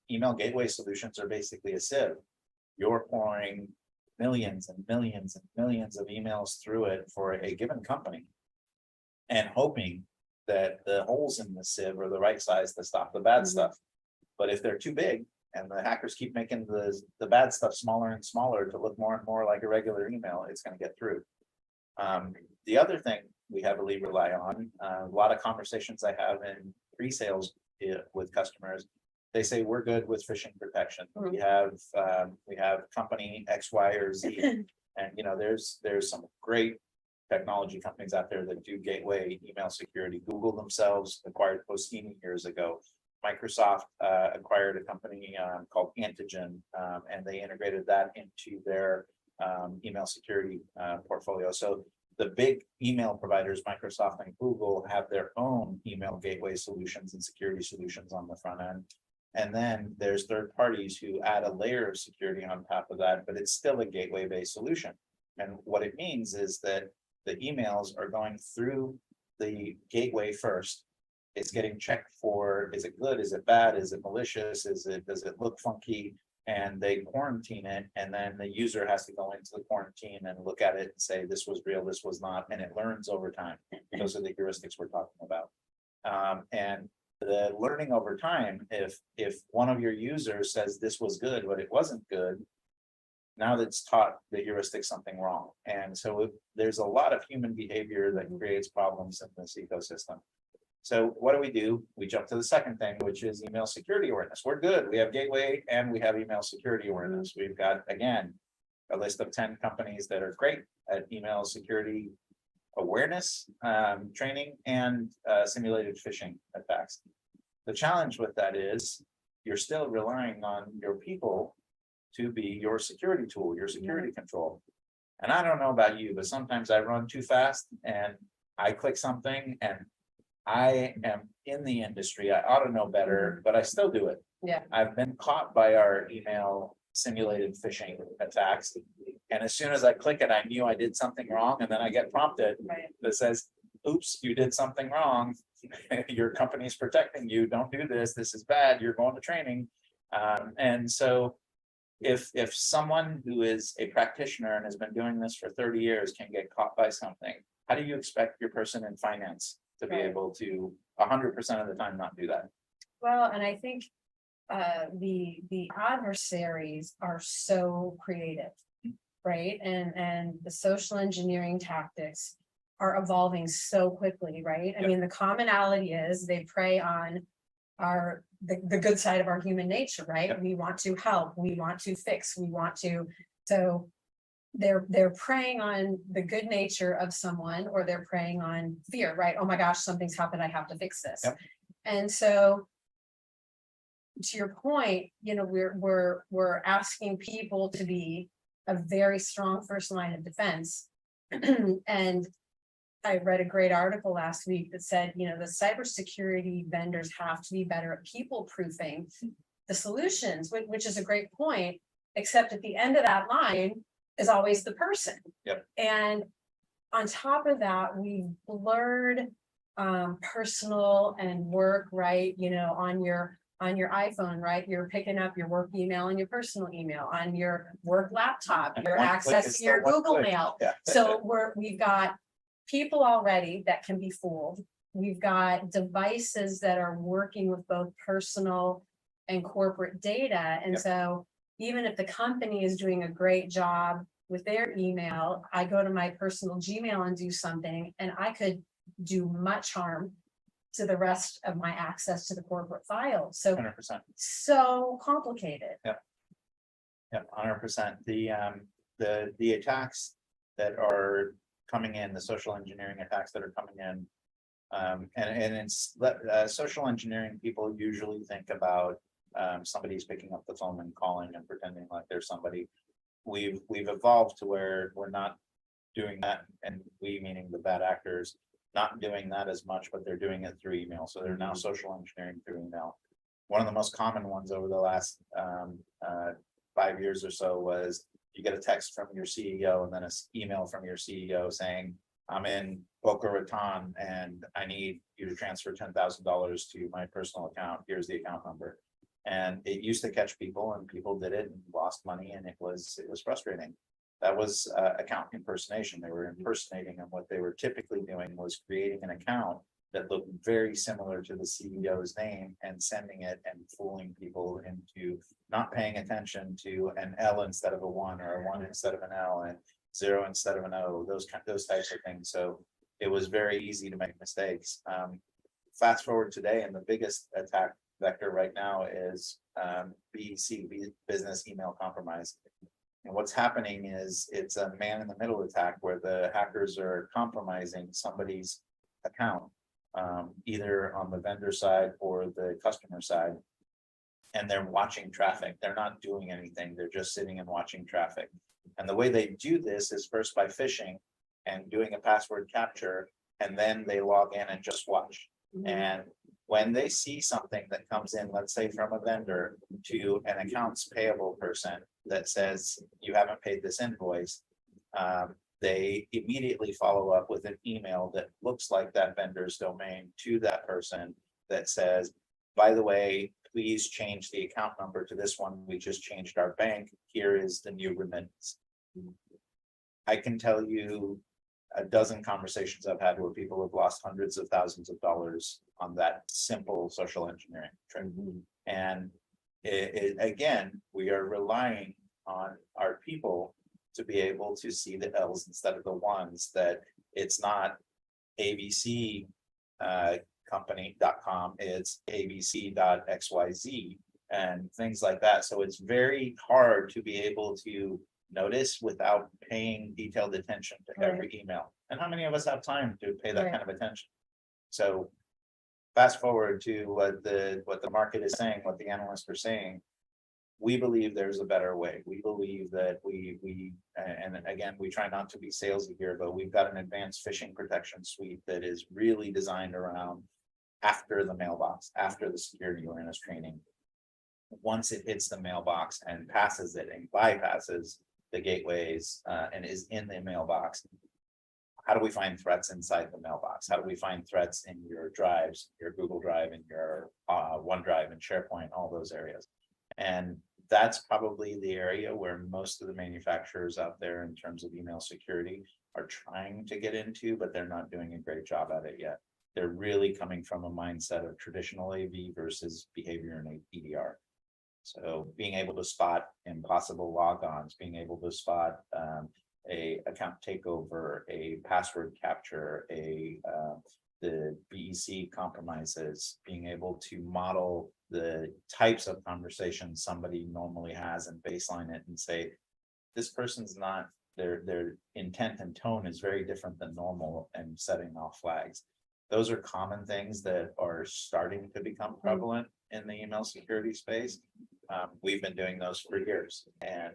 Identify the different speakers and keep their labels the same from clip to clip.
Speaker 1: email gateway solutions are basically a sieve. You're pouring millions and millions and millions of emails through it for a given company. And hoping that the holes in the sieve are the right size to stop the bad stuff. But if they're too big and the hackers keep making the bad stuff smaller and smaller to look more and more like a regular email, it's going to get through. The other thing we heavily rely on, a lot of conversations I have in pre-sales with customers, they say we're good with phishing protection. We have company X, Y, or Z, and there's some great technology companies out there that do gateway email security. Google themselves acquired Postini years ago. Microsoft acquired a company called Antigen, and they integrated that into their email security portfolio. So the big email providers, Microsoft and Google, have their own email gateway solutions and security solutions on the front end. And then there's third parties who add a layer of security on top of that, but it's still a gateway-based solution. And what it means is that the emails are going through the gateway first. It's getting checked for, is it good? Is it bad? Is it malicious? Does it look funky? And they quarantine it. And then the user has to go into the quarantine and look at it and say, this was real, this was not. And it learns over time. Those are the heuristics we're talking about. And the learning over time, if one of your users says this was good, but it wasn't good, now that's taught the heuristic something wrong. And so there's a lot of human behavior that creates problems in this ecosystem. So what do? We jump to the second thing, which is email security awareness. We're good. We have gateway and we have email security awareness. We've got, again, a list of 10 companies that are great at email security awareness, training, and simulated phishing attacks. The challenge with that is you're still relying on your people to be your security tool, your security control. And I don't know about you, but sometimes I run too fast and I click something and I am in the industry. I ought to know better, but I still do it.
Speaker 2: Yeah.
Speaker 1: I've been caught by our email simulated phishing attacks. And as soon as I click it, I knew I did something wrong. And then I get prompted that says, oops, you did something wrong. Your company's protecting you. Don't do this. This is bad. You're going to training. And so if someone who is a practitioner and has been doing this for 30 years can get caught by something, how do you expect your person in finance to be able to 100% of the time not do that?
Speaker 2: Well, and I think the adversaries are so creative, right? And the social engineering tactics are evolving so quickly, right? I mean, the commonality is they prey on the good side of our human nature, right? We want to help, we want to fix, we want to, so they're preying on the good nature of someone, or they're preying on fear, right? Oh my gosh, something's happened, I have to fix this. And so to your point, we're asking people to be a very strong first line of defense. And I read a great article last week that said, the cybersecurity vendors have to be better at people proofing the solutions, which is a great point, except at the end of that line is always the person. And on top of that, we've blurred personal and work, right? On your iPhone, right? You're picking up your work email and your personal email on your work laptop, you're accessing your Google Mail. So we've got people already that can be fooled. We've got devices that are working with both personal and corporate data. And so even if the company is doing a great job with their email, I go to my personal Gmail and do something, and I could do much harm to the rest of my access to the corporate files. So
Speaker 1: 100%.
Speaker 2: So complicated.
Speaker 1: Yeah, 100%. The attacks that are coming in, the social engineering attacks that are coming in, and it's social engineering. People usually think about somebody's picking up the phone and calling and pretending like there's somebody. We've evolved to where we're not doing that, and we meaning the bad actors, not doing that as much, but they're doing it through email. So they're now social engineering through email. One of the most common ones over the last 5 years or so was you get a text from your CEO and then an email from your CEO saying, I'm in Boca Raton and I need you to transfer $10,000 to my personal account. Here's the account number. And it used to catch people and people did it and lost money and it was frustrating. That was account impersonation. They were impersonating, and what they were typically doing was creating an account that looked very similar to the CEO's name and sending it and fooling people into not paying attention to an L instead of a one, or a one instead of an L, and zero instead of an O, those types of things. So it was very easy to make mistakes. Fast forward today, and the biggest attack vector right now is BEC, business email compromise. And what's happening is it's a man in the middle attack where the hackers are compromising somebody's account, either on the vendor side or the customer side. And they're watching traffic. They're not doing anything. They're just sitting and watching traffic. And the way they do this is first by phishing and doing a password capture, and then they log in and just watch. And when they see something that comes in, let's say from a vendor to an accounts payable person that says you haven't paid this invoice, they immediately follow up with an email that looks like that vendor's domain to that person that says, by the way, please change the account number to this one. We just changed our bank. Here is the new remittance. I can tell you a dozen conversations I've had where people have lost hundreds of thousands of dollars on that simple social engineering trick. And again, we are relying on our people to be able to see the L's instead of the ones, that it's not ABC company.com, it's abc.xyz and things like that. So it's very hard to be able to notice without paying detailed attention to every email. And how many of us have time to pay that kind of attention? So fast forward to what the market is saying, what the analysts are saying. We believe there's a better way. We believe that and again, we try not to be salesy here, but we've got an advanced phishing protection suite that is really designed around after the mailbox, after the security awareness training. Once it hits the mailbox and passes it and bypasses the gateways and is in the mailbox, how do we find threats inside the mailbox? How do we find threats in your drives, your Google Drive, and your OneDrive and SharePoint, all those areas? And that's probably the area where most of the manufacturers out there in terms of email security are trying to get into, but they're not doing a great job at it yet. They're really coming from a mindset of traditional AV versus behavior and EDR. So being able to spot impossible logons, being able to spot a account takeover, a password capture, the BEC compromises, being able to model the types of conversations somebody normally has and baseline it and say, this person's not, their intent and tone is very different than normal, and setting off flags. Those are common things that are starting to become prevalent in the email security space. We've been doing those for years, and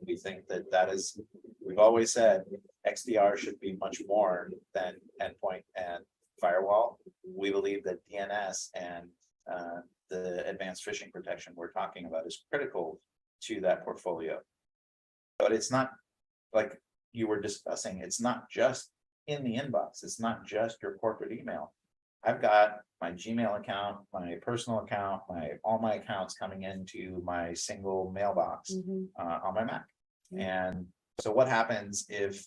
Speaker 1: we think that is, we've always said XDR should be much more than endpoint and firewall. We believe that DNS and the advanced phishing protection we're talking about is critical to that portfolio. But it's not, like you were discussing, it's not just in the inbox. It's not just your corporate email. I've got my Gmail account, my personal account, all my accounts coming into my single mailbox on my Mac. And so what happens if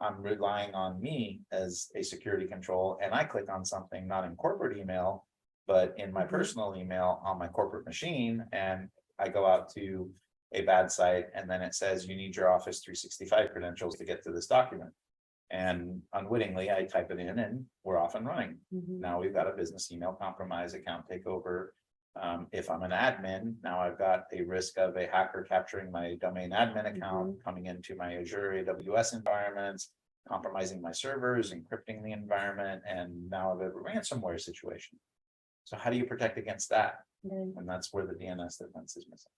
Speaker 1: I'm relying on me as a security control and I click on something not in corporate email, but in my personal email on my corporate machine, and I go out to a bad site and then it says you need your Office 365 credentials to get to this document. And unwittingly, I type it in and we're off and running. Now we've got a business email compromise, account takeover. If I'm an admin, now I've got a risk of a hacker capturing my domain admin account, coming into my Azure AWS environments, compromising my servers, encrypting the environment, and now I've a ransomware situation. So how do you protect against that? And that's where the DNS defense is missing.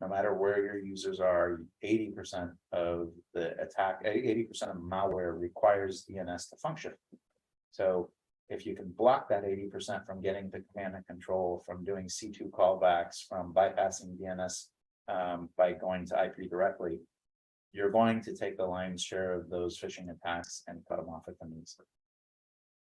Speaker 1: No matter where your users are, 80% of the attack, 80% of malware requires DNS to function. So if you can block that 80% from getting to command and control, from doing C2 callbacks, from bypassing DNS by going to IP directly, you're going to take the lion's share of those phishing attacks and cut them off at the knees.